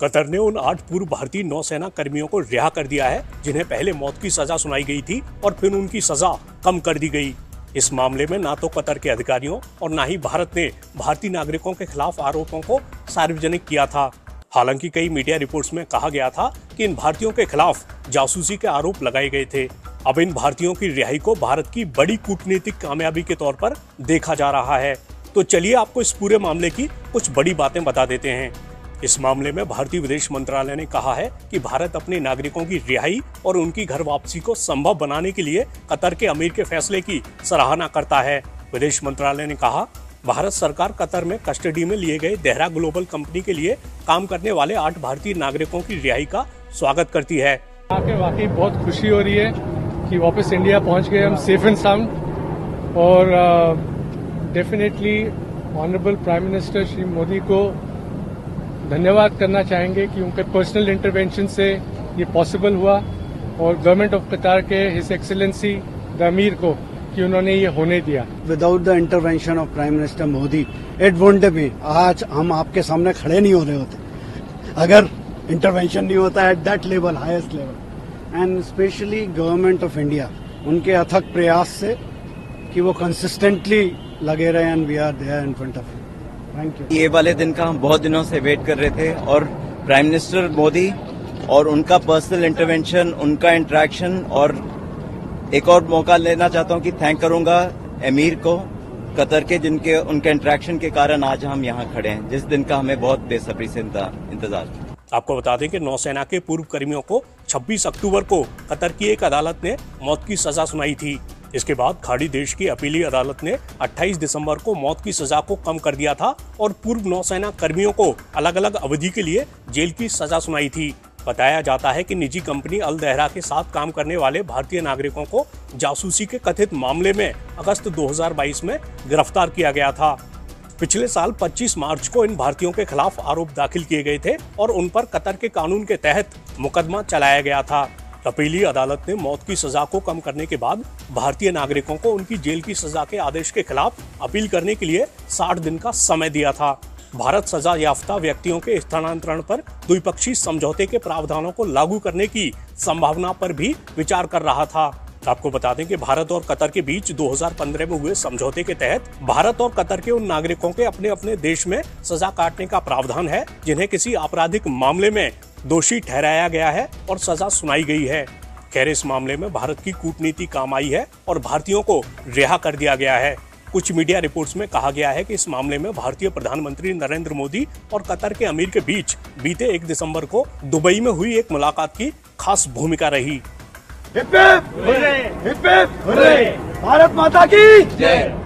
Qatar ने उन 8 पूर्व भारतीय नौसेना कर्मियों को रिहा कर दिया है जिन्हें पहले मौत की सजा सुनाई गई थी और फिर उनकी सजा कम कर दी गई। इस मामले में ना तो कतर के अधिकारियों और ना ही भारत ने भारतीय नागरिकों के खिलाफ आरोपों को सार्वजनिक किया था। हालांकि कई मीडिया रिपोर्ट्स में कहा गया था कि इन भारतीयों के खिलाफ जासूसी के आरोप लगाए गए थे। अब इन भारतीयों की रिहाई को भारत की बड़ी कूटनीतिक कामयाबी के तौर पर देखा जा रहा है। तो चलिए आपको इस पूरे मामले की कुछ बड़ी बातें बता देते हैं। इस मामले में भारतीय विदेश मंत्रालय ने कहा है कि भारत अपने नागरिकों की रिहाई और उनकी घर वापसी को संभव बनाने के लिए कतर के अमीर के फैसले की सराहना करता है। विदेश मंत्रालय ने कहा, भारत सरकार कतर में कस्टडी में लिए गए देहरा ग्लोबल कंपनी के लिए काम करने वाले 8 भारतीय नागरिकों की रिहाई का स्वागत करती है। आके वाकई बहुत खुशी हो रही है कि वापस इंडिया पहुंच गए हम सेफ एंड साउंड। और definitely honourable prime minister Shri Modi को धन्यवाद करना चाहेंगे कि उनके पर्सनल इंटरवेंशन से ये पॉसिबल हुआ, और गवर्नमेंट ऑफ कतार के हिज एक्सीलेंसी द अमीर को कि उन्होंने ये होने दिया। Without the intervention of prime minister Modi it wouldn't be, आज हम आपके सामने खड़े नहीं हो रहे होते अगर इंटरवेंशन नहीं होता at that level, highest level. And specially government of India, उनके अथक प्रयास से कि वो कंसिस्टेंटली लगे रहे and we are there in front of you. Thank you. ये वाले दिन का हम बहुत दिनों से वेट कर रहे थे, और प्राइम मिनिस्टर मोदी और उनका पर्सनल इंटरवेंशन, उनका इंटरेक्शन, और एक और मौका लेना चाहता हूं कि थैंक करूंगा अमीर को कतर के, जिनके उनके इंटरेक्शन के कारण आज हम यहां खड़े हैं, जिस दिन का हमें बहुत बेसब्री से इंतजार। आपको बता दें कि नौसेना के पूर्व कर्मियों को 26 अक्टूबर को कतर की एक अदालत ने मौत की सजा सुनाई थी। इसके बाद खाड़ी देश की अपीली अदालत ने 28 दिसंबर को मौत की सजा को कम कर दिया था और पूर्व नौसेना कर्मियों को अलग अलग अवधि के लिए जेल की सजा सुनाई थी। बताया जाता है कि निजी कंपनी अल देहरा के साथ काम करने वाले भारतीय नागरिकों को जासूसी के कथित मामले में अगस्त 2022 में गिरफ्तार किया गया था। पिछले साल 25 मार्च को इन भारतीयों के खिलाफ आरोप दाखिल किए गए थे और उन पर कतर के कानून के तहत मुकदमा चलाया गया था। अपीली अदालत ने मौत की सजा को कम करने के बाद भारतीय नागरिकों को उनकी जेल की सजा के आदेश के खिलाफ अपील करने के लिए 60 दिन का समय दिया था। भारत सजा याफ्ता व्यक्तियों के स्थानांतरण पर द्विपक्षीय समझौते के प्रावधानों को लागू करने की संभावना पर भी विचार कर रहा था। आपको बता दें कि भारत और कतर के बीच 2015 में हुए समझौते के तहत भारत और कतर के उन नागरिकों के अपने अपने देश में सजा काटने का प्रावधान है जिन्हें किसी आपराधिक मामले में दोषी ठहराया गया है और सजा सुनाई गई है। खैर, इस मामले में भारत की कूटनीति काम आई है और भारतीयों को रिहा कर दिया गया है। कुछ मीडिया रिपोर्ट्स में कहा गया है कि इस मामले में भारतीय प्रधानमंत्री नरेंद्र मोदी और कतर के अमीर के बीच बीते 1 दिसंबर को दुबई में हुई एक मुलाकात की खास भूमिका रही। Hip hip hurray! Hip hip hurray! Bharat माता की जय।